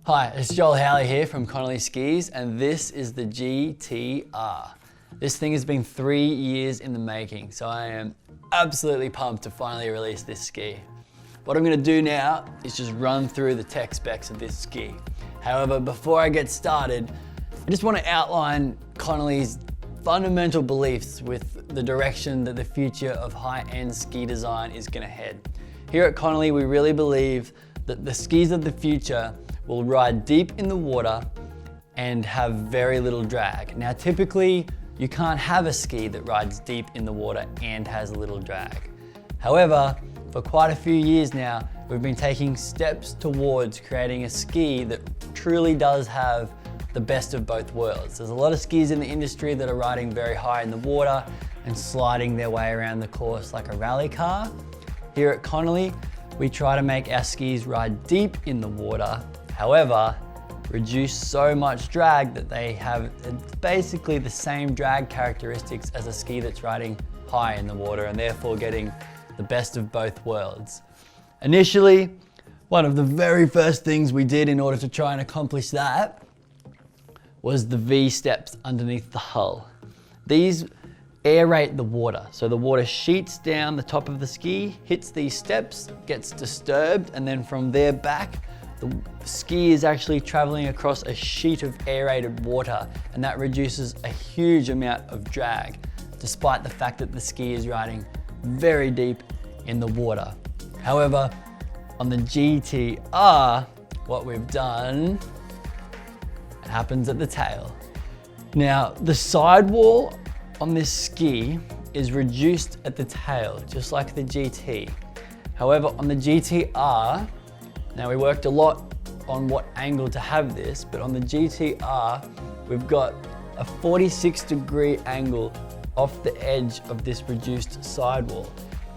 Hi, it's Howley here from Connolly Skis, and this is the GTR. This thing has been 3 years in the making, so I am absolutely pumped to finally release this ski. What I'm gonna do now is just run through the tech specs of this ski. However, before I get started, I just want to outline Connolly's fundamental beliefs with the direction that the future of high-end ski design is gonna head. Here at Connolly, we really believe that the skis of the future will ride deep in the water and have very little drag. Now, typically, you can't have a ski that rides deep in the water and has little drag. However, for quite a few years now, we've been taking steps towards creating a ski that truly does have the best of both worlds. There's a lot of skis in the industry that are riding very high in the water and sliding their way around the course like a rally car. Here at Connolly, we try to make our skis ride deep in the water, however, reduce so much drag that they have basically the same drag characteristics as a ski that's riding high in the water, and therefore getting the best of both worlds. Initially, one of the very first things we did in order to try and accomplish that was the V steps underneath the hull. These aerate the water, so the water sheets down the top of the ski, hits these steps, gets disturbed, and then from there back, the ski is actually traveling across a sheet of aerated water, and that reduces a huge amount of drag, despite the fact that the ski is riding very deep in the water. However, on the GTR, what we've done happens at the tail. Now, the sidewall on this ski is reduced at the tail, just like the GT. However, on the GTR, now we worked a lot on what angle to have this, but on the GTR, we've got a 46-degree angle off the edge of this reduced sidewall.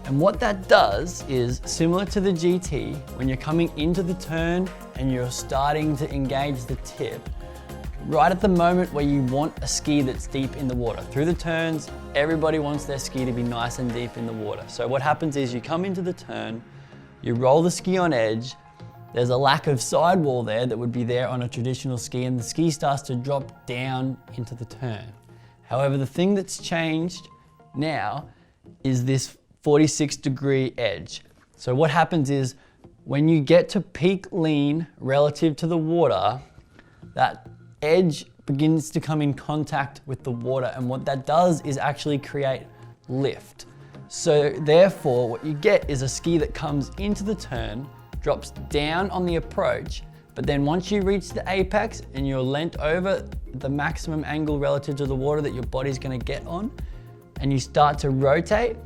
And what that does is, similar to the GT, when you're coming into the turn and you're starting to engage the tip, right at the moment where you want a ski that's deep in the water. Through the turns, everybody wants their ski to be nice and deep in the water. So what happens is you come into the turn, you roll the ski on edge, there's a lack of sidewall there that would be there on a traditional ski, and the ski starts to drop down into the turn. However, the thing that's changed now is this 46-degree edge. So what happens is when you get to peak lean relative to the water, that edge begins to come in contact with the water, and what that does is actually create lift. So therefore, what you get is a ski that comes into the turn, drops down on the approach, but then once you reach the apex and you're leant over the maximum angle relative to the water that your body's gonna get on, and you start to rotate,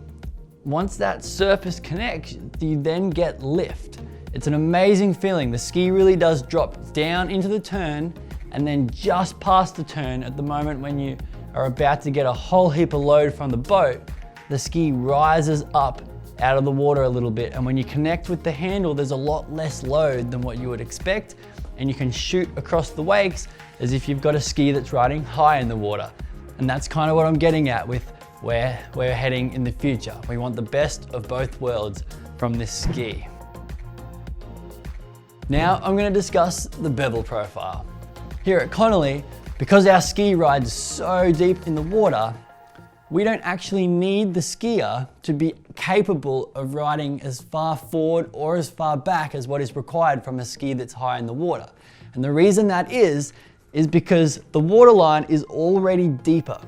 once that surface connects, you then get lift. It's an amazing feeling. The ski really does drop down into the turn, and then just past the turn, at the moment when you are about to get a whole heap of load from the boat, the ski rises up out of the water a little bit. And when you connect with the handle, there's a lot less load than what you would expect, and you can shoot across the wakes as if you've got a ski that's riding high in the water. And that's kind of what I'm getting at with where we're heading in the future. We want the best of both worlds from this ski. Now I'm going to discuss the bevel profile. Here at Connolly, because our ski rides so deep in the water, we don't actually need the skier to be capable of riding as far forward or as far back as what is required from a ski that's high in the water. And the reason that is because the waterline is already deeper,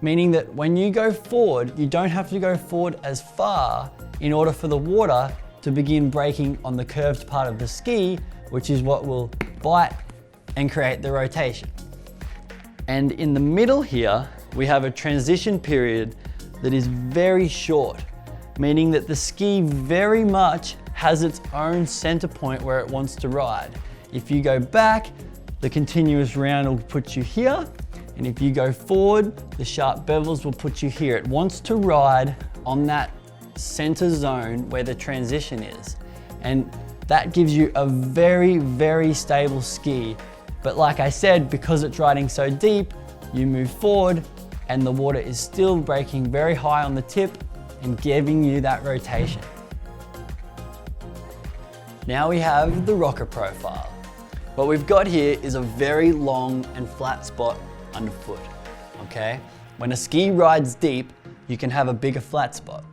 meaning that when you go forward, you don't have to go forward as far in order for the water to begin braking on the curved part of the ski, which is what will bite and create the rotation. And in the middle here, we have a transition period that is very short, meaning that the ski very much has its own center point where it wants to ride. If you go back, the continuous round will put you here, and if you go forward, the sharp bevels will put you here. It wants to ride on that center zone where the transition is. And that gives you a very, very stable ski. But like I said, because it's riding so deep, you move forward and the water is still braking very high on the tip and giving you that rotation. Now we have the rocker profile. What we've got here is a very long and flat spot underfoot, okay? When a ski rides deep, you can have a bigger flat spot.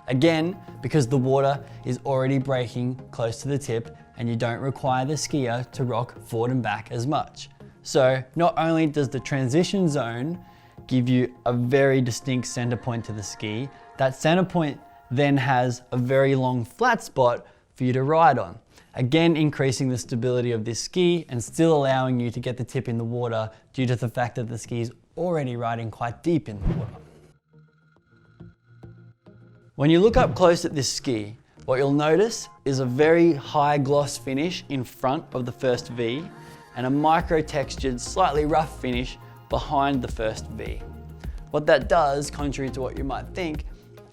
Again, because the water is already breaking close to the tip and you don't require the skier to rock forward and back as much. So not only does the transition zone give you a very distinct center point to the ski, that center point then has a very long flat spot for you to ride on. Again, increasing the stability of this ski and still allowing you to get the tip in the water due to the fact that the ski is already riding quite deep in the water. When you look up close at this ski, what you'll notice is a very high gloss finish in front of the first V and a micro textured, slightly rough finish behind the first V. What that does, contrary to what you might think,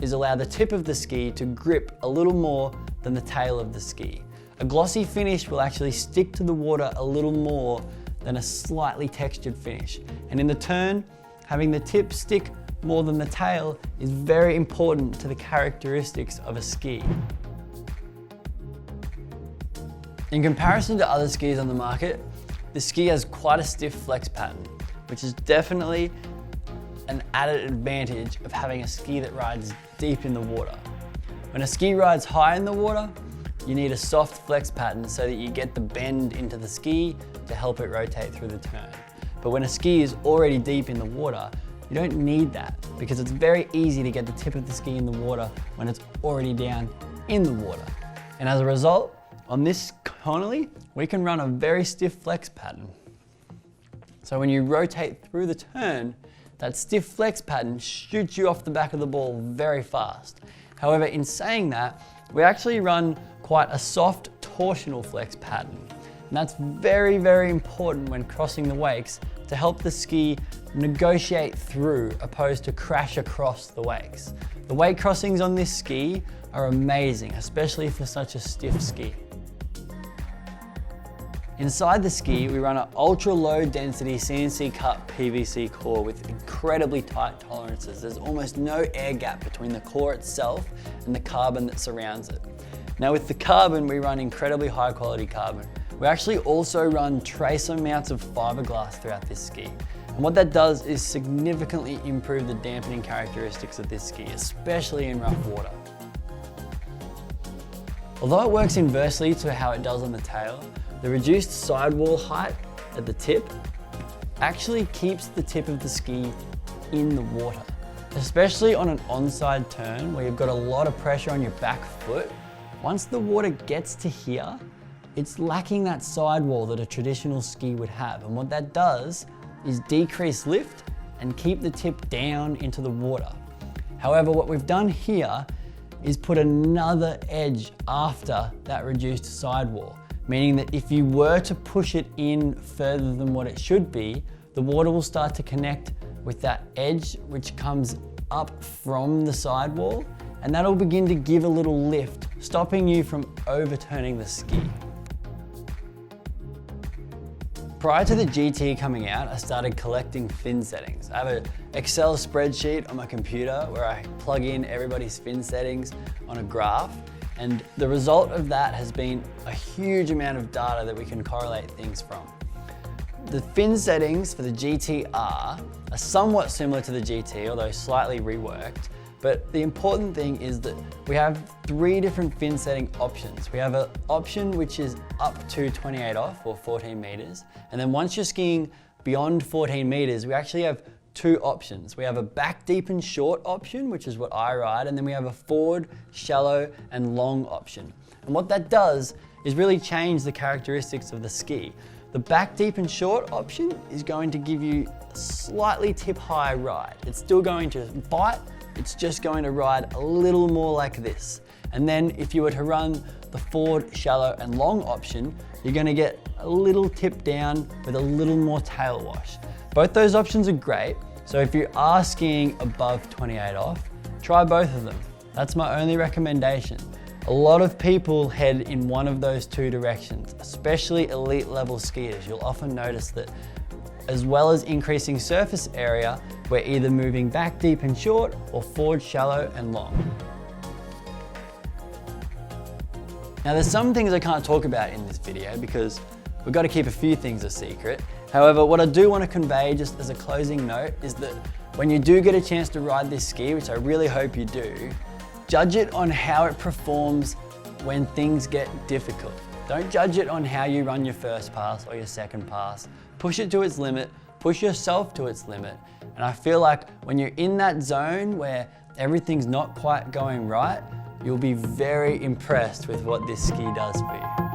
is allow the tip of the ski to grip a little more than the tail of the ski. A glossy finish will actually stick to the water a little more than a slightly textured finish. And in the turn, having the tip stick more than the tail is very important to the characteristics of a ski. In comparison to other skis on the market, this ski has quite a stiff flex pattern, which is definitely an added advantage of having a ski that rides deep in the water. When a ski rides high in the water, you need a soft flex pattern so that you get the bend into the ski to help it rotate through the turn. But when a ski is already deep in the water, you don't need that because it's very easy to get the tip of the ski in the water when it's already down in the water. And as a result, on this Howley, we can run a very stiff flex pattern. So when you rotate through the turn, that stiff flex pattern shoots you off the back of the ball very fast. However, in saying that, we actually run quite a soft torsional flex pattern. And that's very, very important when crossing the wakes to help the ski negotiate through opposed to crash across the wakes. The wake crossings on this ski are amazing, especially for such a stiff ski. Inside the ski, we run an ultra low density CNC cut PVC core with incredibly tight tolerances. There's almost no air gap between the core itself and the carbon that surrounds it. Now with the carbon, we run incredibly high quality carbon. We actually also run trace amounts of fiberglass throughout this ski. And what that does is significantly improve the dampening characteristics of this ski, especially in rough water. Although it works inversely to how it does on the tail, the reduced sidewall height at the tip actually keeps the tip of the ski in the water. Especially on an onside turn where you've got a lot of pressure on your back foot, once the water gets to here, it's lacking that sidewall that a traditional ski would have. And what that does is decrease lift and keep the tip down into the water. However, what we've done here is put another edge after that reduced sidewall, meaning that if you were to push it in further than what it should be, the water will start to connect with that edge which comes up from the sidewall, and that'll begin to give a little lift, stopping you from overturning the ski. Prior to the GT coming out, I started collecting fin settings. I have an Excel spreadsheet on my computer where I plug in everybody's fin settings on a graph, and the result of that has been a huge amount of data that we can correlate things from. The fin settings for the GT are somewhat similar to the GT, although slightly reworked. But the important thing is that we have 3 different fin setting options. We have an option which is up to 28 off or 14 meters. And then once you're skiing beyond 14 meters, we actually have 2 options. We have a back deep and short option, which is what I ride. And then we have a forward, shallow and long option. And what that does is really change the characteristics of the ski. The back deep and short option is going to give you a slightly tip high ride. It's still going to bite, it's just going to ride a little more like this. And then if you were to run the forward, shallow and long option, you're going to get a little tip down with a little more tail wash. Both those options are great. So if you are skiing above 28 off, try both of them. That's my only recommendation. A lot of people head in one of those 2 directions, especially elite level skiers. You'll often notice that as well as increasing surface area, we're either moving back deep and short or forward shallow and long. Now there's some things I can't talk about in this video because we've got to keep a few things a secret. However, what I do want to convey just as a closing note is that when you do get a chance to ride this ski, which I really hope you do, judge it on how it performs when things get difficult. Don't judge it on how you run your first pass or your second pass. Push it to its limit, push yourself to its limit. And I feel like when you're in that zone where everything's not quite going right, you'll be very impressed with what this ski does for you.